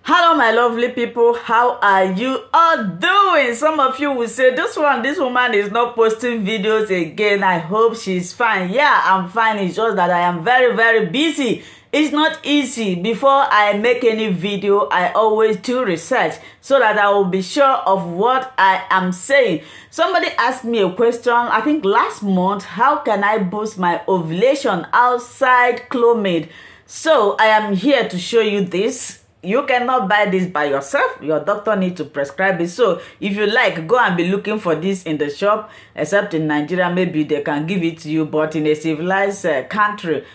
Hello my lovely people, how are you all doing? Some of you will say this woman is not posting videos again. I hope she's fine. Yeah, I'm fine. It's just that I am very busy. It's not easy. Before I make any video, I always do research so that I will be sure of what I am saying. Somebody asked me a question, I think last month, how can I boost my ovulation outside Clomid? So I am here to show you this. You cannot buy this by yourself. Your doctor needs to prescribe it. So if you like, go and be looking for this in the shop. Except in Nigeria, maybe they can give it to you. But in a civilized country,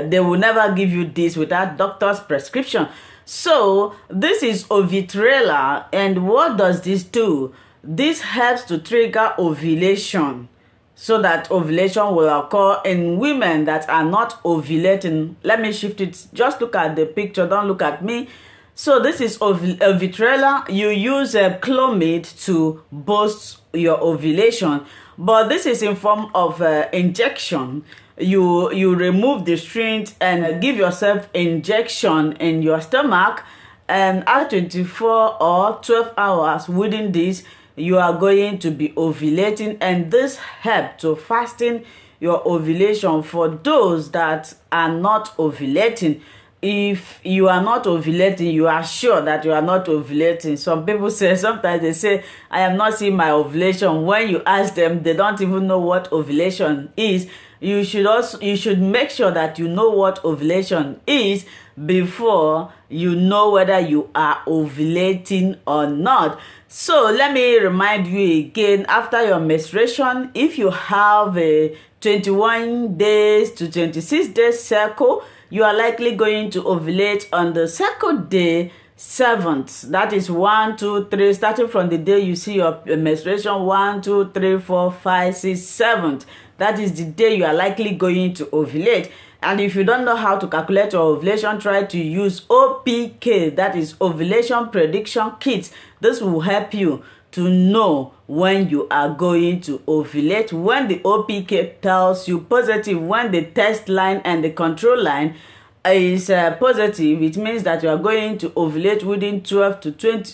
they will never give you this without doctor's prescription. So this is Ovidrel. And what does this do? This helps to trigger ovulation, so that ovulation will occur in women that are not ovulating. Let me shift it. Just look at the picture. Don't look at me. So this is Ovidrel. You use Clomid to boost your ovulation, but this is in form of injection. You remove the string and give yourself injection in your stomach, and after 24 or 12 hours within this, you are going to be ovulating, and this helps to fasten your ovulation for those that are not ovulating. If you are not ovulating, you are sure that you are not ovulating. Some people say, sometimes they say, I am not seeing my ovulation. When you ask them, they don't even know what ovulation is. You should make sure that you know what ovulation is before you know whether you are ovulating or not. So let me remind you again, after your menstruation, if you have a 21 days to 26 days cycle, you are likely going to ovulate on the second day 7th. That is 1, 2, 3, starting from the day you see your menstruation. 1, 2, 3, 4, 5, 6, 7th. That is the day you are likely going to ovulate. And if you don't know how to calculate your ovulation, try to use OPK, that is Ovulation Prediction Kit. This will help you to know when you are going to ovulate. When the OPK tells you positive, when the test line and the control line is positive, it means that you are going to ovulate within 12 to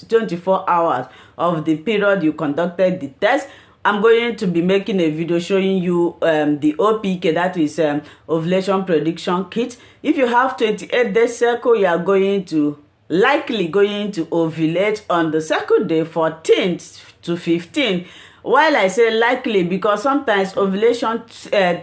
24 hours of the period you conducted the test. I'm going to be making a video showing you the OPK, that is Ovulation Prediction Kit. If you have 28 days cycle, you are likely going to ovulate on the second day, 14th to 15th. While I say likely, because sometimes ovulation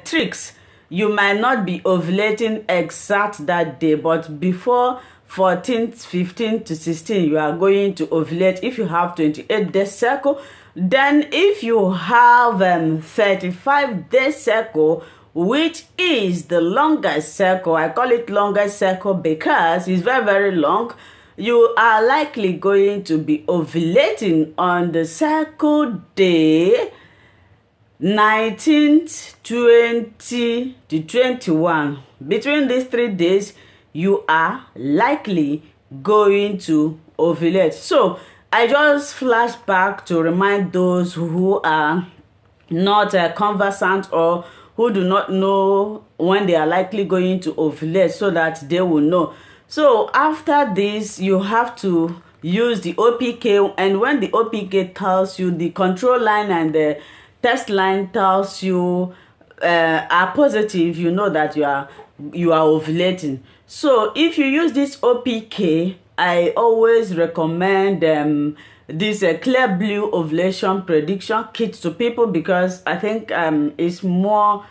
tricks, you might not be ovulating exact that day, but before 14th, 15th to 16th, you are going to ovulate if you have 28 days cycle. Then if you have 35 days cycle, which is the longest cycle, I call it longest cycle because it's very long, you are likely going to be ovulating on the cycle day 19th, 20 to 21. Between these 3 days, you are likely going to ovulate. So I just flash back to remind those who are not conversant or who do not know when they are likely going to ovulate, so that they will know. So after this, you have to use the OPK, and when the OPK tells you, the control line and the test line tells you are positive, you know that you are ovulating. So if you use this OPK, I always recommend this Clear Blue Ovulation Prediction Kit to people, because I think it's more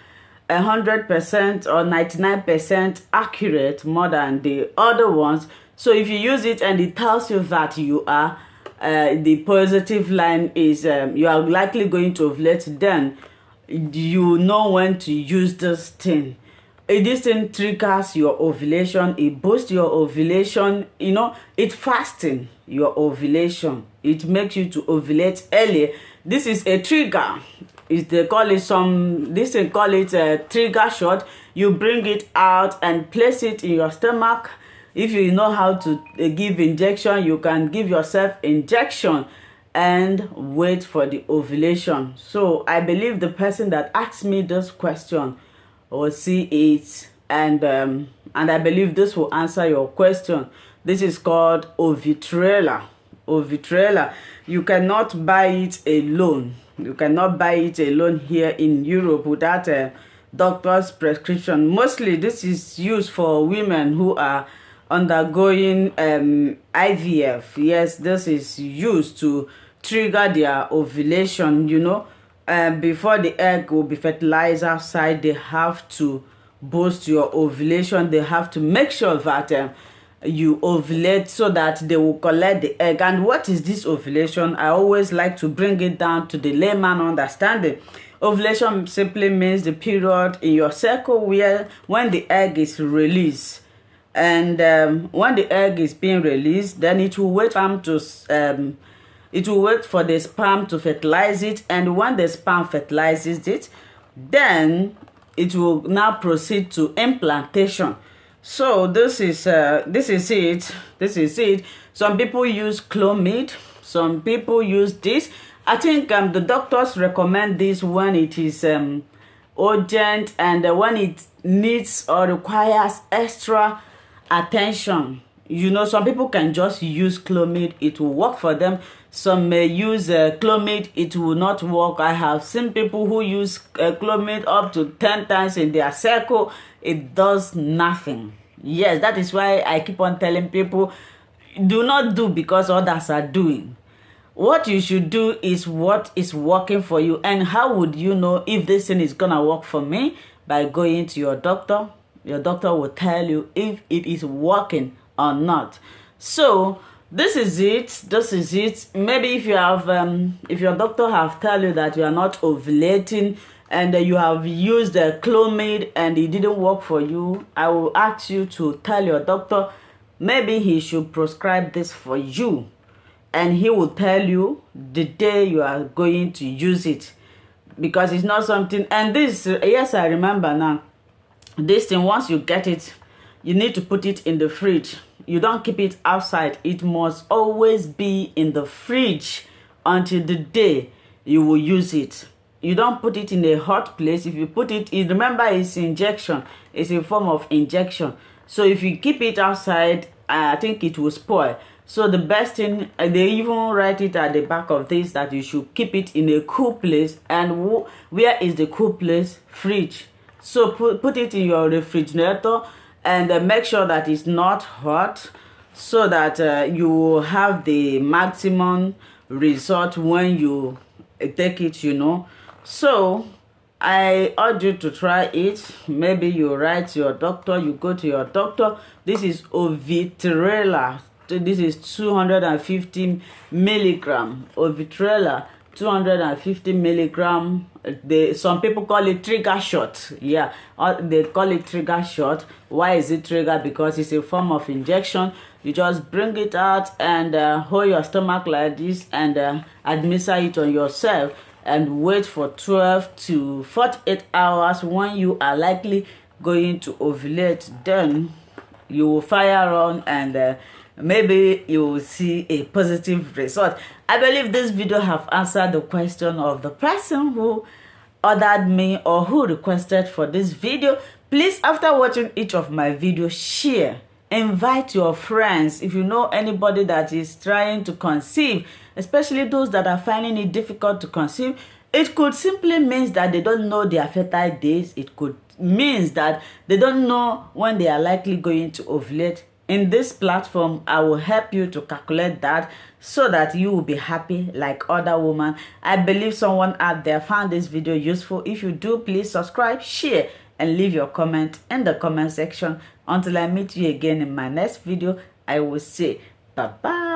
100% or 99% accurate more than the other ones. So if you use it and it tells you that you are the positive line is you are likely going to ovulate, then you know when to use this thing. This thing triggers your ovulation, it boosts your ovulation, it fastens your ovulation, it makes you to ovulate earlier. This is a trigger. They call it a trigger shot. You bring it out and place it in your stomach. If you know how to give injection, you can give yourself injection and wait for the ovulation. So I believe the person that asked me this question will see it, and I believe this will answer your question. This is called Ovidrel. Ovidrel. You cannot buy it alone. You cannot buy it alone here in Europe without a doctor's prescription. Mostly this is used for women who are undergoing IVF. Yes, this is used to trigger their ovulation, you know. Before the egg will be fertilized outside, they have to boost your ovulation. They have to make sure that you ovulate so that they will collect the egg. And what is this ovulation? I always like to bring it down to the layman understanding. Ovulation simply means the period in your cycle where when the egg is released. And when the egg is being released, then it will wait for the sperm to fertilize it. And when the sperm fertilizes it, then it will now proceed to implantation. So this is it. Some people use Clomid. Some people use this. I think the doctors recommend this when it is urgent and when it needs or requires extra attention. You know, some people can just use Clomid, it will work for them. Some may use Clomid, it will not work. I have seen people who use Clomid up to 10 times in their cycle. It does nothing. Yes, that is why I keep on telling people, do not do because others are doing. What you should do is what is working for you. And how would you know if this thing is gonna work for me? By going to your doctor. Your doctor will tell you if it is working or not. So this is it. This is it. Maybe if you have if your doctor have tell you that you are not ovulating and you have used the Clomid and it didn't work for you, I will ask you to tell your doctor maybe he should prescribe this for you. And he will tell you the day you are going to use it, because it's not something. And this, yes, I remember now, this thing, once you get it, you need to put it in the fridge. You don't keep it outside. It must always be in the fridge until the day you will use it. You don't put it in a hot place. If you put it, remember it's injection. It's a form of injection. So if you keep it outside, I think it will spoil. So the best thing, they even write it at the back of this that you should keep it in a cool place. And where is the cool place? Fridge. So put it in your refrigerator and make sure that it's not hot, so that you will have the maximum result when you take it, you know. So I urge you to try it. Maybe you write to your doctor, you go to your doctor. This is Ovidrel. This is 250 milligram. Ovidrel, 250 milligram. Some people call it trigger shot. Yeah, they call it trigger shot. Why is it trigger? Because it's a form of injection. You just bring it out and hold your stomach like this and administer it on yourself and wait for 12 to 48 hours. When you are likely going to ovulate, then you will fire on and maybe you will see a positive result. I believe this video have answered the question of the person who ordered me or who requested for this video. Please, after watching each of my videos, share, invite your friends. If you know anybody that is trying to conceive, especially those that are finding it difficult to conceive, it could simply mean that they don't know their fertile days. It could mean that they don't know when they are likely going to ovulate. In this platform, I will help you to calculate that so that you will be happy like other women. I believe someone out there found this video useful. If you do, please subscribe, share, and leave your comment in the comment section. Until I meet you again in my next video, I will say bye-bye.